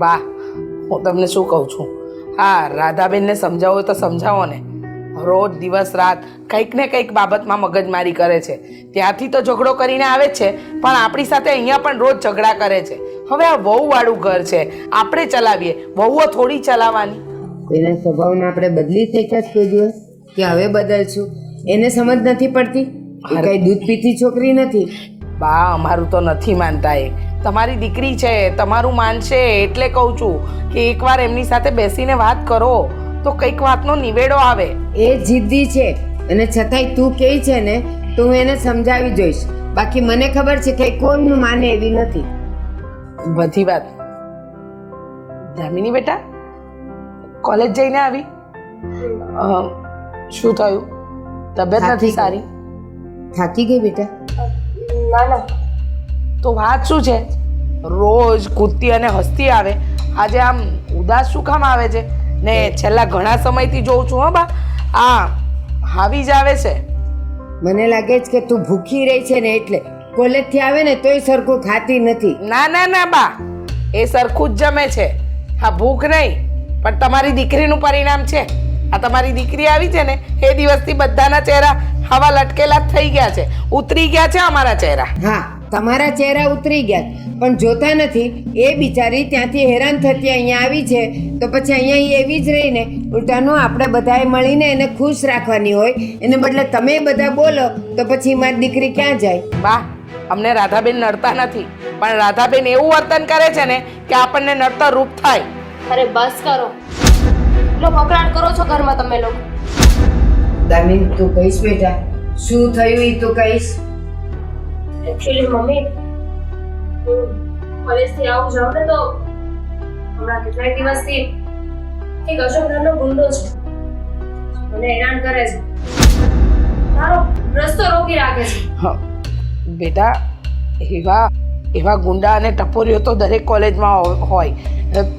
બા, હું તમને શું કહું છું, હા રાધાબેનને સમજાવો તો સમજાવો ને. રોજ દિવસ રાત કંઈક ને કંઈક બાબતમાં મગજમારી કરે છે. ત્યાંથી તો ઝઘડો કરીને આવે જ છે, પણ આપણી સાથે અહીંયા પણ રોજ ઝઘડા કરે છે. હવે આ વહુવાળું ઘર છે, આપણે ચલાવીએ, વહુઓ થોડી ચલાવવાની. એના સ્વભાવને આપણે બદલી શક્યા જ કોઈ દિવસ કે હવે બદલશું? એને સમજ નથી પડતી. એ કઈ દૂધ પીતી છોકરી નથી. બા, અમારું તો નથી માનતા. એ તમારી દીકરી છે, તમારું માનશે એટલે કહું છું કે એકવાર એમની સાથે બેસીને વાત કરો તો કંઈક વાતનો નિવેડો આવે. એ જિદ્દી છે અને છતાંય તું કહે છે ને તો હું એને સમજાવી જોઈશ. બાકી મને ખબર છે કે કોઈનું માને એવી નથી. બધી વાત. દામિની બેટા, કોલેજ જઈને આવી? શું થયું? તબિયત નથી સારી? થાકી ગઈ બેટા? ના. તો વાત શું છે? રોજ કૂદતી અને હસતી આવે, આજે આમ ઉદાસ શું કામ આવે છે? ને છેલ્લા ઘણા સમયથી જોઉં છું. હા બા, આ હાવી જ આવે છે. મને લાગે છે કે તું ભૂખી રહી છે ને એટલે. કોલેજથી આવે ને તોય સરખું ખાતી નથી. ના બા, એ સરખું જ જમે છે. હા, ભૂખ નહીં, પણ તમારી દીકરીનું પરિણામ છે. આ તમારી દીકરી આવી છે ને એ દિવસથી બધાના ચહેરા હવા લટકેલા જ થઈ ગયા છે, ઉતરી ગયા છે અમારા ચહેરા. હા, તમારા ચહેરા ઉતરી ગયા પણ જોતા નથી. એ બિચારી ત્યાંથી હેરાન થતી અહીંયા આવી છે તો પછી અહીંયા એવી જ રહીને ઉલટાનું આપણે બધાએ મળીને એને ખુશ રાખવાની હોય. એને બદલે તમે બધા બોલો તો પછી મારી દીકરી ક્યાં જાય? બા, અમને રાધાબેન નડતા નથી, પણ રાધાબેન એવું વર્તન કરે છે ને કે આપણને નડતર રૂપ થાય. અરે બસ કરો, લો કકડાટ કરો છો ઘરમાં તમે લોકો. દામિની, તું કહીશ બેટા શું થયું એ તું કહીશ? એકચ્યુઅલી મમ્મી, હું કોલેજથી આવું જાઉં ને તો હમણાં કેટલાક દિવસથી એક અશોકધામનો ગુંડો છે, મને હેરાન કરે છે, મારો રસ્તો રોકી રાખે છે. હા બેટા, એવા ગુંડા અને ટપોરીઓ તો દરેક કોલેજમાં હોય.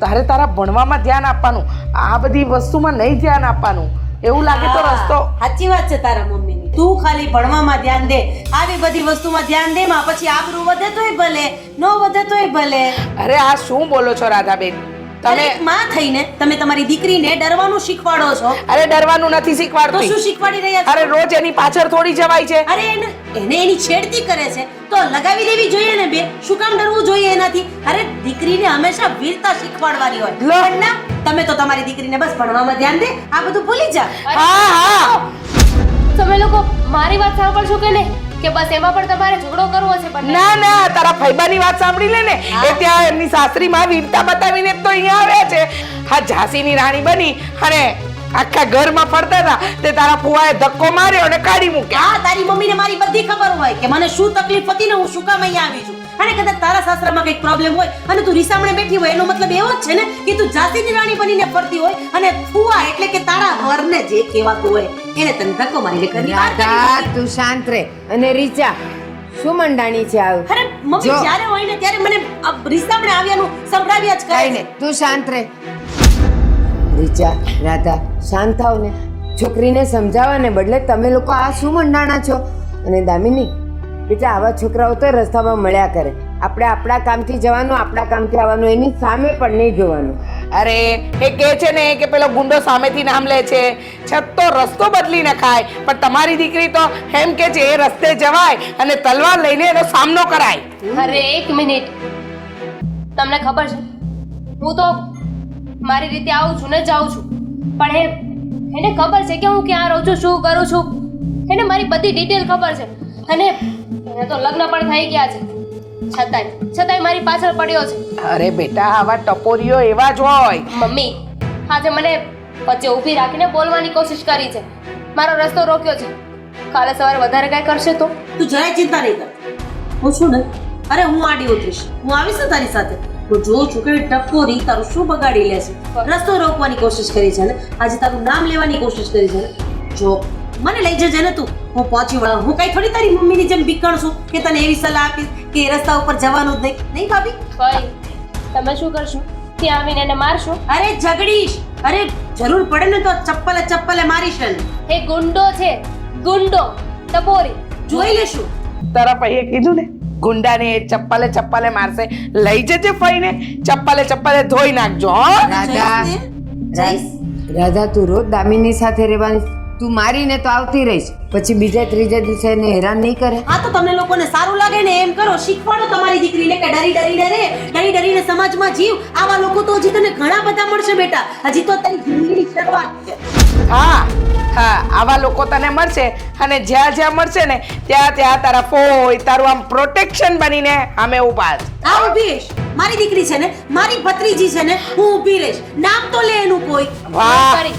તારે તારા ભણવામાં ધ્યાન આપવાનું, આ બધી વસ્તુમાં નહીં ધ્યાન આપવાનું. એવું લાગે તો રસ્તો. સાચી વાત છે તારા મમ્મીની. તું ખાલી ભણવામાં ધ્યાન દે, આવી બધી વસ્તુમાં ધ્યાન દે, માં પછી આબરૂ વધે તોય ભલે, નો વધે તોય ભલે. અરે આ શું બોલો છો રાધાબેન? તમે માં થઈને તમે તમારી દીકરીને ડરવાનું શીખવાડો છો. અરે ડરવાનું નથી તો શીખવાડતી. શું શીખવાડી રહ્યા છો? અરે રોજ એની પાછળ થોડી જવાય છે. અરે એને એની છેડતી કરે છે તો લગાવી દેવી જોઈએ ને બે. શું કામ ડરવું જોઈએ એનાથી? અરે દીકરીને હંમેશા વીરતા શીખવાડવાની હોય. પણ ના, તમે તો તમારી દીકરીને બસ ભણવામાં ધ્યાન દે, આ બધું ભૂલી જા. હા. તમે લોકો મારી વાત સાંભળશો કે નહીં, કે બસ એમાં પણ તમારે ઝઘડો કરવો છે? પણ ના, તારા ફૈબાની વાત સાંભળી લે ને. એ ત્યાં એમની સાસરીમાં વીરતા બતાવીને તો અહીંયા આવ્યા છે. હા, ઝાંસીની રાણી બની અને આખા ઘરમાં ફરતા હતા તે તારા ફુવાએ ધક્કો માર્યો અને કાઢી મૂક્યા. હા, તારી મમ્મીને મારી બધી ખબર હોય કે મને શું તકલીફ હતી ને હું શું કામ અહીંયા આવી છું. અને કદાચ તારા સાસરામાં કંઈક પ્રોબ્લેમ હોય અને તું રીસામણે બેઠી હોય, એનો મતલબ એવો જ છે ને કે તું ઝાંસીની રાણી બનીને ફરતી હોય અને ફુવા એટલે કે તારા વરને જે કહેવાતું હોય એને તને ધક્કો મારીને ઘરની બહાર કાઢી રાધા, મૂકી. તું શાંત રહે. અને રીચા, શું મંડાણી છે આવું? અરે મમ્મી, જો. જ્યારે હોય ને ત્યારે મને રીસામણે આવ્યાનું સંભળાવ્યા જ કરે કઈ છે. ને, તું શાંત રહે. રીચા, રાધા, શાંત થાવ ને. છોકરીને સમજાવવાને બદલે તમે લોકો આ શું મંડાણા છો? અને દામિની બેટા, આવા છોકરાઓ તો રસ્તામાં મળ્યા કરે. આપણે આપણા કામથી જવાનું, આપણા કામથી આવવાનું, એની સામે પણ નહીં જોવાનું. અરે એ કહે છે ને કે પેલો ગુંડો સામેથી નામ લે છે, છતો રસ્તો બદલી ન ખાય. પણ તમારી દીકરી તો એમ કે છે એ રસ્તે જવાય અને તલવાર લઈને એનો સામનો કરાય. અરે એક મિનિટ, તમને ખબર છે હું તો મારી રીતે આવું છું ને જાઉં છું, પણ એને ખબર છે કે હું ક્યાં રહું છું, શું કરું છું. એને મારી બધી ડિટેલ ખબર છે અને એને તો લગ્ન પણ થઈ ગયા છે, છતાંય મારી પાછળ પડ્યો છે. અરે બેટા, આવા ટપોરીઓ એવા જ હોય. મમ્મી, આજે મને વચ્ચે ઊભી રાખીને બોલવાની કોશિશ કરી છે, મારો રસ્તો રોક્યો છે. કાલે સવારે વધારે કાંઈ કરશે તો? તું જરાય ચિંતા નહીં કર. હું છું ને, અરે હું આડી ઉતરીશ, હું આવીશ ને તારી સાથે. હું જોઉં છું કે ટપોરી તારું શું બગાડી લે છે. રસ્તો રોકવાની કોશિશ કરી છે ને, આજે તારું નામ લેવાની કોશિશ કરી છે ને. જો મને લઈ જજે ને તું, હું પહોંચી વળા. હું કઈ થોડી તારી મમ્મીની જેમ બીકણ છું કે તને એવી સલાહ આપીશ કે એ રસ્તા ઉપર જવાનું જ નહીં. નહીં ભાભી? ભાઈ, તમે શું કરશો? ત્યાં આવીને એને મારશો? અરે ઝઘડીશ. અરે જરૂર પડે ને તો ચપ્પલે મારીશ ને. એ ગુંડો છે, ગુંડો, ટપોરી. જોઈ લેશું. તારા ભાઈએ કીધું ને ગુંડાને એ ચપ્પલે મારશે. લઈ જજે ફઈને, ચપ્પલે ધોઈ નાખજો. હો રાધા જઈશ. રાધા તું રોજ દામિની સાથે રહેવાની. તું મારીને તો આવતી રહીશ, પછી બીજા ત્રીજા દિવસે એને હેરાન નહીં કરે. હા તો તમને લોકોને સારું લાગે ને એમ કરો, શીખવાડો તમારી દીકરીને કે ડરી ડરીને સમાજમાં જીવ. આવા લોકો તો હજી તને ઘણા બધા મળશે બેટા. હજી તો તારી જિંદગીની શરૂઆત છે. હા, આવા લોકો તને મળશે અને જ્યાં મળશે ને ત્યાં તારા ફોય તારું આમ પ્રોટેક્શન બનીને અમે ઊભા છે. આ ઊભી રહીશ. મારી દીકરી છે ને, મારી ભત્રીજી છે ને, હું ઊભી રહીશ. નામ તો લે એનું કોઈ. વાહ,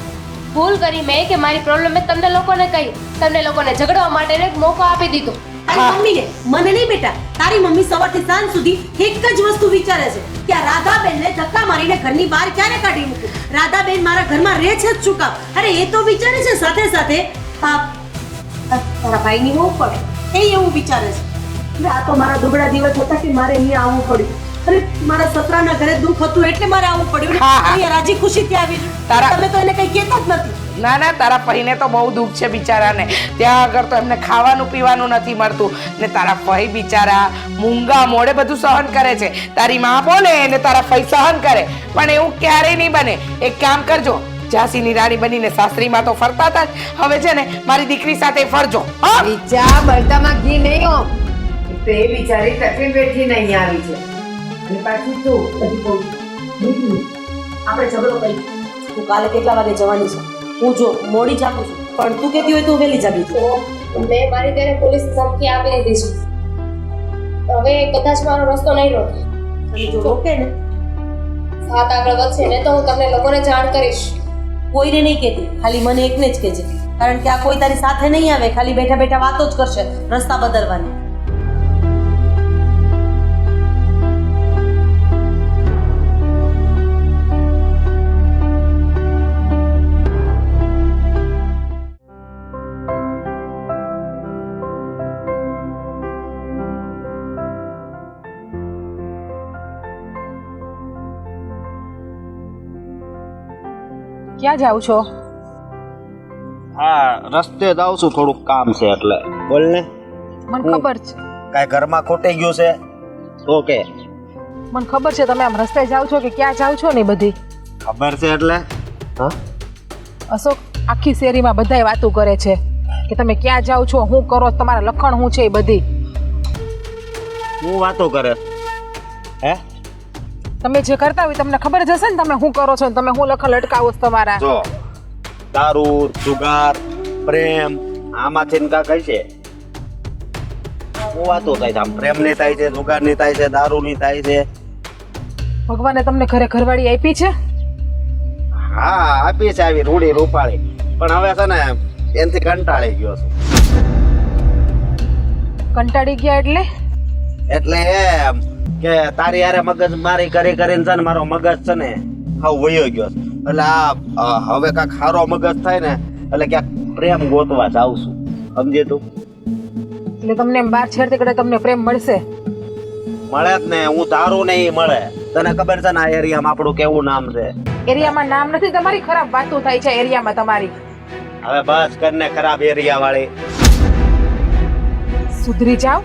ભૂલ કરી મેં કે મારી પ્રોબ્લેમ મેં તમને લોકોને કહી, તમને લોકોને ઝઘડવા માટે એક મોકો આપી દીધો. તારી મમ્મીને, મને નહીં બેટા. તારી મમ્મી સવારથી સાંજ સુધી એક જ વસ્તુ વિચારે છે કે આ રાધાબેનને ધક્કા મારીને ઘરની બહાર ક્યારે કાઢી મૂકું. રાધાબેન મારા ઘરમાં રહે છે જ શું કામ? અરે એ તો વિચારે છે સાથે સાથે તારા ભાઈની વહુ પણ એ એવું વિચારે છે કે આ તો મારા દુબળા દિવસ હતા કે મારે અહીંયા આવવું પડ્યું. અરે મારા સસરાના ઘરે દુઃખ હતું એટલે મારે આવવું પડ્યું. હા. અહીંયા રાજી ખુશીથી આવી છું. તારા- તમે તો એને કઈ કહેતા જ નથી. ના તારા ભાઈને તો બહુ દુઃખ છે બિચારાને. ત્યાં આગળ તો એમને ખાવાનું પીવાનું નથી મળતું ને તારા ભાઈ બિચારા મૂંગા મોડે બધું સહન કરે છે. તારી માં બોલે ને તારા ભાઈ સહન કરે, પણ એવું ક્યારેય નહીં બને. એક કામ કરજો, ઝાંસીની રાણી બનીને સાસરીમાં તો ફરતા હતા જ, હવે છે ને મારી દીકરી સાથે ફરજો. હા રીચા, બળતામાં ઘી નહીં હો. તો એ બિચારી તકલીફ બેઠીને અહીંયા આવી છે. અને પાછું તું બધી કહું છું. આપણે ઝઘડો કરી. તું કાલે કેટલા વાગે જવાની છે? હું જો મોડી જાગું છું, પણ તું કહેતી હોય તો હું વહેલી જાગી છું. મેં મારી ત્યારે પોલીસ ધમકી આપી દીધી છે. હવે કદાચ મારો રસ્તો નહીં રોકે, અને જો રોકે ને, વાત આગળ વધશે ને તો હું તમને લોકોને જાણ કરીશ. કોઈને નહીં કહેતી, ખાલી મને એકને જ કહેજે. કારણ કે આ કોઈ તારી સાથે નહીં આવે, ખાલી બેઠા બેઠા વાતો જ કરશે રસ્તા બદલવાની. ક્યાં જાવ છો? હા, રસ્તે જ આવું છું, થોડુંક કામ છે એટલે. બોલ ને. મને ખબર છે, કાંઈ ઘરમાં ખોટાઈ ગયું છે તો કે? મને ખબર છે તમે આમ રસ્તે જાવ છો કે ક્યાં જાવ છો ને એ બધી. ખબર છે એટલે? હા, અશોક, આખી શેરીમાં બધાય વાતો કરે છે કે તમે ક્યાં જાવ છો, શું કરો, તમારા લખણ શું છે એ બધી. હું વાતો કરે? હે, તમે જે કરતા હોય તમને ખબર જ હશે ને તમે શું કરો છો ને તમે શું લખણ લટકાવો છો તમારા. જો દારૂ, જુગાર, પ્રેમ, આમાંથી ને કાંઈ છે? હું વાતો થાય છે? આમ પ્રેમની થાય છે, જુગારની થાય છે, દારૂની થાય છે. ભગવાને તમને ઘરે ઘરવાળી આપી છે? હા, આપી છે આવી રૂડી રૂપાળી, પણ હવે છે ને એનાથી કંટાળી ગયો છું. કંટાળી ગયા એટલે એમ કે તારી હારે મગજ મારી કરીને છે ને મારો મગજ છે ને હાવ વયો ગયો છે. એટલે આ હવે કાંઈક સારો મગજ થાય ને એટલે ક્યાંક પ્રેમ ગોતવા જાઉં છું, સમજે તું? એટલે તમને એમ બાર છેડતી કડે તમને પ્રેમ મળશે? મળે જ ને, હું તારું નહીં મળે. તને ખબર છે ને આ એરિયામાં આપણું કેવું નામ છે? એરિયામાં નામ નથી તમારી, ખરાબ વાતો થાય છે એરિયામાં તમારી. હવે બસ કરને ખરાબ એરિયા વાળી. સુધરી જાઓ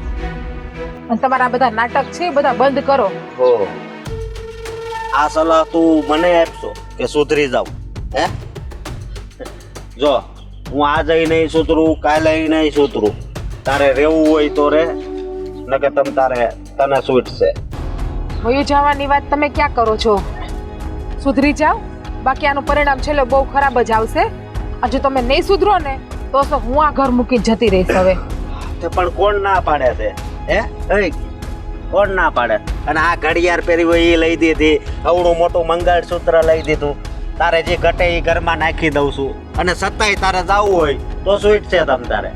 અને તમારા બધા નાટક છે એ બધા બંધ કરો. હો, આ સલાહ તું મને આપશો કે સુધરી જાવ? હે, જો હું આજે નહીં સુધરું, કાલે નહીં સુધરું. તારે રહેવું હોય તો રે, નકે તને છૂટશે. વયું જવાની વાત તમે ક્યાં કરો છો? સુધરી જાઓ, બાકી આનું પરિણામ છેલ્લે બહુ ખરાબ જ આવશે. હજુ તમે નહીં સુધરો ને તો હું આ ઘર મૂકીને જતી રહીશ હવે. તે પણ કોણ ના પાડે છે? હે, કોણ ના પાડે? અને આ ઘડિયાળ પહેરી હોય એ લઈ દીધી, આવડું મોટું મંગળસૂત્ર લઈ દીધું. તારે જે ઘટે એ ઘરમાં નાખી દઉં છું, અને છતાંય તારે જવું હોય તો છૂટ છે તારે.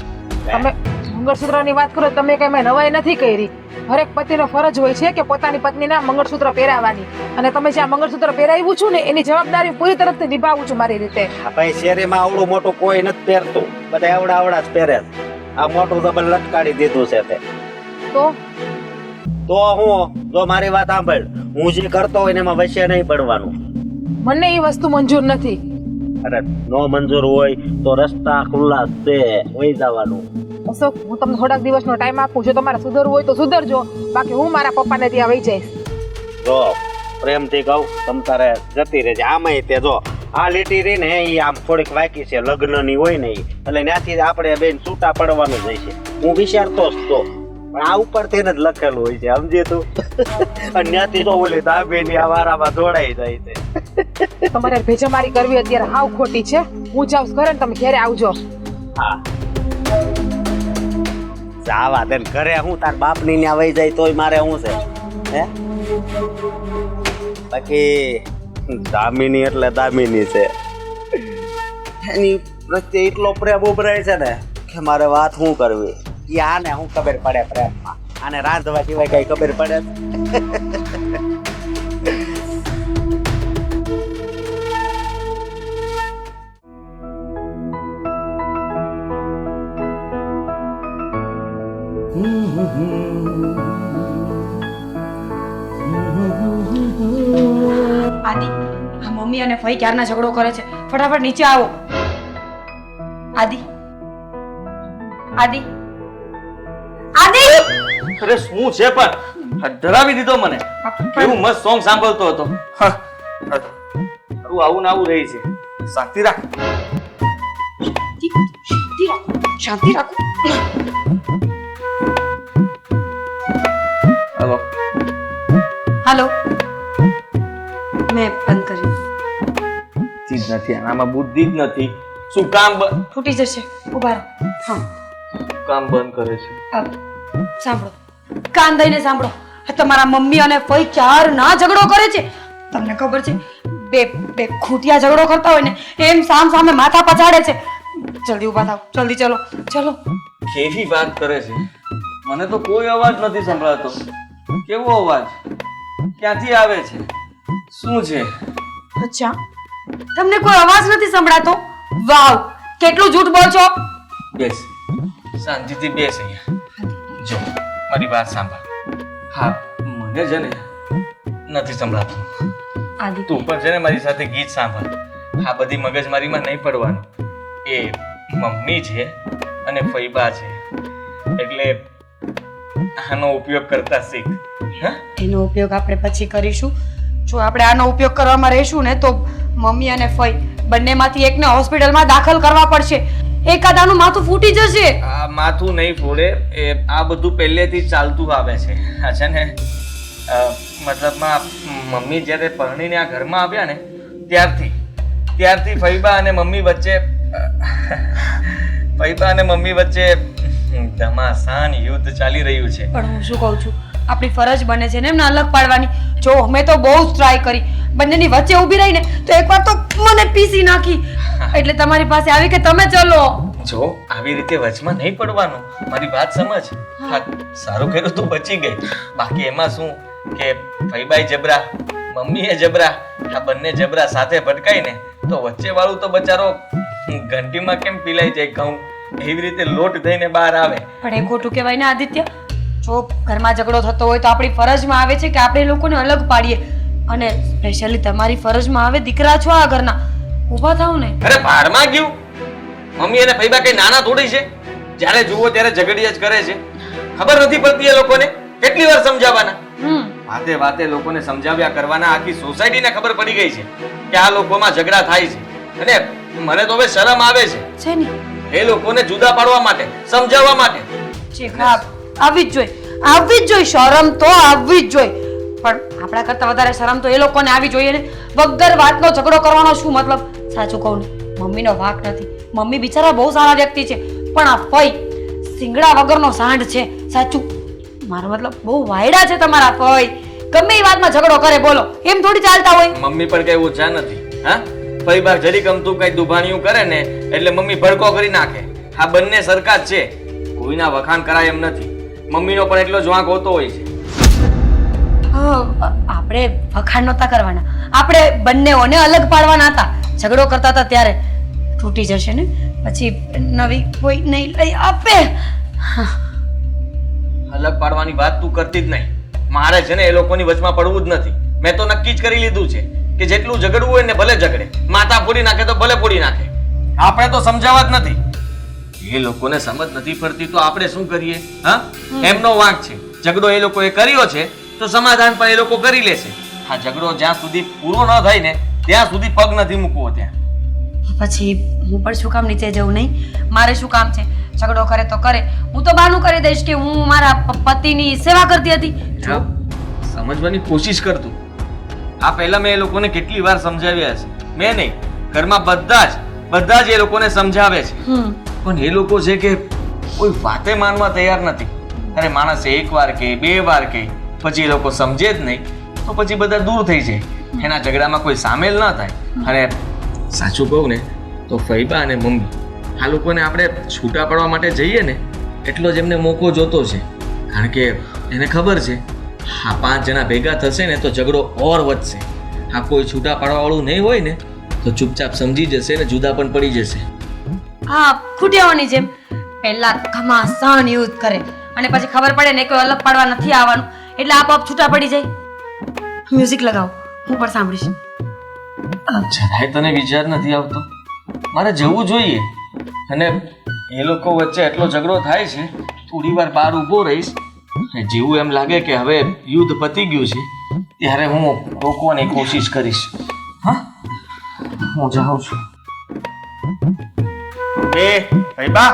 તમે મંગળસૂત્રની વાત કરો, તમે કઈ મેં નવાઈ નથી કરી. હરેક પતિનો ફરજ હોય છે કે પોતાની પત્નીના મંગળસૂત્ર પહેરાવવાની, અને તમે જ્યાં મંગળસૂત્ર પહેરાવ્યું છું ને એની જવાબદારી પૂરી તરફથી નિભાવું છું મારી રીતે. ભાઈ શેરીમાં આવડું મોટું કોઈ નથી પહેરતું, બધા આવડા જ પહેરે. આ મોટું ડબલ લટકાડી દીધું છે તે. તો હું જો મારી વાત સાંભળ, હું જે કરતો હોય ને એમાં વચ્ચે નહીં પડવાનું. મને એ વસ્તુ મંજૂર નથી. અરે નો મંજૂર હોય તો રસ્તા ખુલ્લા જ છે, વહી જવાનું. અશોક, હું તમને થોડાક દિવસનો ટાઈમ આપું છું. તમારે સુધરવું હોય તો સુધરજો, બાકી હું મારા પપ્પાને ત્યાં વહી જઈશ. જો પ્રેમથી કહું, તમ તારે જતી રહેજે. આમાંય તે જો આ લીટી રહી ને એ આમ થોડીક વાકી છે, લગ્નની હોય ને ઈ. એટલે ત્યાંથી આપણે બેન છૂટા પડવાનું જ છે. હું વિચારતો જ તો, પણ આ ઉપર તેને જ લખેલું હોય છે, સમજે તું? અને ત્યાંથી તો ઓલી દાબેની આ વારામાં દોડાઈ જાય છે. તમારે ભેજામારી કરવી અત્યારે હાવ ખોટી છે. હું જાઉં ઘરે ને તમે ઘરે આવજો. હા જાવા દે ને ઘરે. હું તાર બાપની ત્યાં વહી જાય તોય મારે શું છે? હે બાકી દામિની એટલે દામિની છે, એની પ્રત્યે એટલો પ્રેમ ઉભરાય છે ને કે મારે વાત શું કરવી. એ આને શું ખબર પડે પ્રેમમાં? આને રાંધવા સિવાય કઈ ખબર પડે? આદિ, આ મમ્મી અને ફઈ ક્યારના ઝઘડો કરે છે. ફટાફટ નીચે આવો. આદિ, આદિ, આદિ! અરે શું છે પણ ડરાવી દીધો મને. કેવું મસ્ત સોંગ સાંભળતો હતો. તારું આવું ને આવું રહી છે. શાંતિ રાખ. શાંતિ રાખો, શાંતિ રાખો. હલો. હાલો, મેં બંધ કર્યું. ચીજ નથી આનામાં, બુદ્ધિ જ નથી. શું કામ ફૂટી જશે. ઉભા રહો. હા, કામ બંધ કરે છે? સાંભળો, કાન દઈને સાંભળો. આ તમારા મમ્મી અને ફઈ ક્યારના ઝઘડો કરે છે. તમને ખબર છે, બે બે ખૂંટિયા ઝઘડો કરતા હોય ને એમ સામ સામે માથા પછાડે છે. જલ્દી ઉભા થાવ, જલ્દી ચલો ચલો. કેવી વાત કરે છે? મને તો કોઈ અવાજ નથી સંભળાતો. કેવો અવાજ? ક્યાંથી આવે છે? શું છે? અચ્છા, તમને કોઈ અવાજ નથી સંભળાતો? વાવ, કેટલું જૂઠ બોલ છો. બેસ, શાંતિથી બેસ અહીંયા. જો મારી વાત સાંભળ. હા, મને છે ને નથી સંભળાતું. આદિ, તું પણ છે ને મારી સાથે ગીત સાંભળ. આ બધી મગજમારીમાં નહીં પડવાનું. એ મમ્મી છે અને ફઈબા છે, એટલે આનો ઉપયોગ કરતા શીખ. હા, એનો ઉપયોગ આપણે પછી કરીશું. જો આપણે આનો ઉપયોગ કરવામાં રહીશું ને તો મમ્મી અને ફઈ બંનેમાંથી એકને હોસ્પિટલમાં દાખલ કરવા પડશે. એકાદાનું માથું ફૂટી જશે. આ માથું નહીં ફોડે. એ આ બધું પહેલેથી જ ચાલતું આવે છે. આ છે ને મતલબમાં મમ્મી જ્યારે પરણીને આ ઘરમાં આવ્યા ને ત્યારથી ફઈબા અને મમ્મી વચ્ચે ઘમાસાન યુદ્ધ ચાલી રહ્યું છે. પણ હું શું કહું છું, આપણી ફરજ બને છે ને એમને અલગ પાડવાની. જો અમે તો બહુ જ ટ્રાય કરી, બંનેની વચ્ચે ઊભી રહીને તો એકવાર તો મને પીસી નાખી. એટલે તમારી પાસે આવી કે તમે ચલો. જો આવી રીતે વચમાં નહીં પડવાનું. મારી વાત સમજ. હા, સારું કર્યું તું બચી ગઈ. બાકી એમાં શું કે ફઈબાઈ જબરા, મમ્મીએ જબરા, આ બંને જબરા સાથે ભટકાય ને તો વચ્ચે વાળું તો બચારો ઘંટીમાં કેમ પીલાઈ જાય ઘઉં એવી રીતે લોટ થઈને બહાર આવે. પણ એ ખોટું કહેવાય ને આદિત્ય. જો ઘરમાં ઝઘડો થતો હોય તો આપણી ફરજમાં આવે છે કે આપણે એ લોકોને અલગ પાડીએ. અને સ્પેશિયલી તમારી ફરજમાં આવે, દીકરા છો આ ઘરના, ઊભા થાવ ને. અરે ભાડમાં ગયું. મમ્મી અને ફઈબા કઈ નાના થોડી છે? જ્યારે જુઓ ત્યારે ઝઘડિયા જ કરે છે. ખબર નથી પડતી એ લોકોને? કેટલી વાર સમજાવવાના? વાતે વાતે લોકોને સમજાવ્યા કરવાના. આખી સોસાયટીને ખબર પડી ગઈ છે કે આ લોકોમાં ઝઘડા થાય છે. અને મને તો હવે શરમ આવે છે છે ને એ લોકોને જુદા પાડવા માટે, સમજાવવા માટે. આવી જ જોઈએ. શરમ તો આવવી જ જોઈએ. પણ આપણા કરતા વધારે શરમ તો એ લોકોને આવી જોઈએ ને. વગર વાતનો ઝઘડો કરવાનો શું મતલબ? સાચું કહું ને, મમ્મીનો વાંક નથી. મમ્મી બિચારા બહુ સારા વ્યક્તિ છે, પણ આ ફઈ સિંગડા વગરનો સાંઢ છે. સાચું, મારો મતલબ બહુ વાયડા છે તમારા ફઈ. ગમે એ વાતમાં ઝઘડો કરે, બોલો એમ થોડી ચાલતા હોય. મમ્મી પણ કઈ ઓછા નથી. હા, ફઈબા જરી ગમતું કઈ દુભાણિયું કરે ને એટલે મમ્મી ભડકો કરી નાખે. આ બંને સરખા જ છે, કોઈના વખાણ કરાય એમ નથી. મમ્મીનો પણ એટલો જ વાંક હોતો હોય છે. આપણે વખાણ નહોતા કરવાના, આપણે બંનેઓને અલગ પાડવાના હતા. ઝઘડો કરતા હતા ત્યારે તૂટી જશે ને પછી નવી કોઈ નહીં લઈ આપે. અલગ પાડવાની વાત તું કરતી જ નહીં. મારે છે ને એ લોકોની વચમાં પડવું જ નથી. મેં તો નક્કી જ કરી લીધું છે કે જેટલું ઝઘડવું હોય ને ભલે ઝઘડે, માથા ફોડી નાખે તો ભલે ફોડી નાખે. આપણે તો સમજાવવા જ નથી. એ લોકોને સમજ નથી પડતી તો આપણે શું કરીએ? હા, એમનો વાંક છે. ઝઘડો એ લોકોએ કર્યો છે તો સમાધાન પણ એ લોકો કરી લેશે. આ ઝઘડો જ્યાં સુધી પૂરો ન થાય ને ત્યાં સુધી પગ નથી મૂકવો ત્યાં. પછી હું પણ શું કામ નીચે જવું નહીં? મારે શું કામ છે? ઝઘડો કરે તો કરે, હું તો બહાનું કરી દઈશ કે હું મારા પતિની સેવા કરતી હતી. જો, સમજવાની કોશિશ કરતું. આ પહેલા મેં એ લોકોને કેટલી વાર સમજાવ્યા છે. મેં નહીં, ઘરમાં બધા જ એ લોકોને સમજાવે છે. પણ એ લોકો છે કે કોઈ વાતે માનવા તૈયાર નથી. અરે માણસે એક વાર કે બે વાર કે પછી એ લોકો સમજે જ નહીં તો પછી બધા દૂર થઈ જાય. એના ઝઘડામાં કોઈ સામેલ ન થાય. અને સાચું કહું ને તો ફૈબા અને મમ્મી આ લોકોને આપણે છૂટા પડવા માટે જઈએ ને એટલો જ એમને મોકો જોતો છે. કારણ કે એને ખબર છે આ 5 જણા ભેગા થશે ને તો ઝઘડો ઓર વધશે. આ કોઈ છૂટા પાડવાવાળું નહીં હોય ને તો ચૂપચાપ સમજી જશે ને જુદા પણ પડી જશે. હા, ખૂટ્યાઓની જેમ પહેલા ઘમાસાન યુદ્ધ કરે અને પછી ખબર પડે ને કોઈ અલગ પાડવા નથી આવવાનું એટલે આપોઆપ છૂટા પડી જાય. મ્યુઝિક લગાવો, હું પણ સાંભળીશ. જરાય તને વિચાર નથી આવતો? મારે જવું જોઈએ. અને એ લોકો વચ્ચે એટલો ઝઘડો થાય છે, થોડી વાર બહાર ઊભો રહીશ. જેવું એમ લાગે કે હવે યુદ્ધ પતી ગયું છે ત્યારે હું રોકવાની કોશિશ કરીશ. હા, હું જાઉં છું. એ ભાઈ બા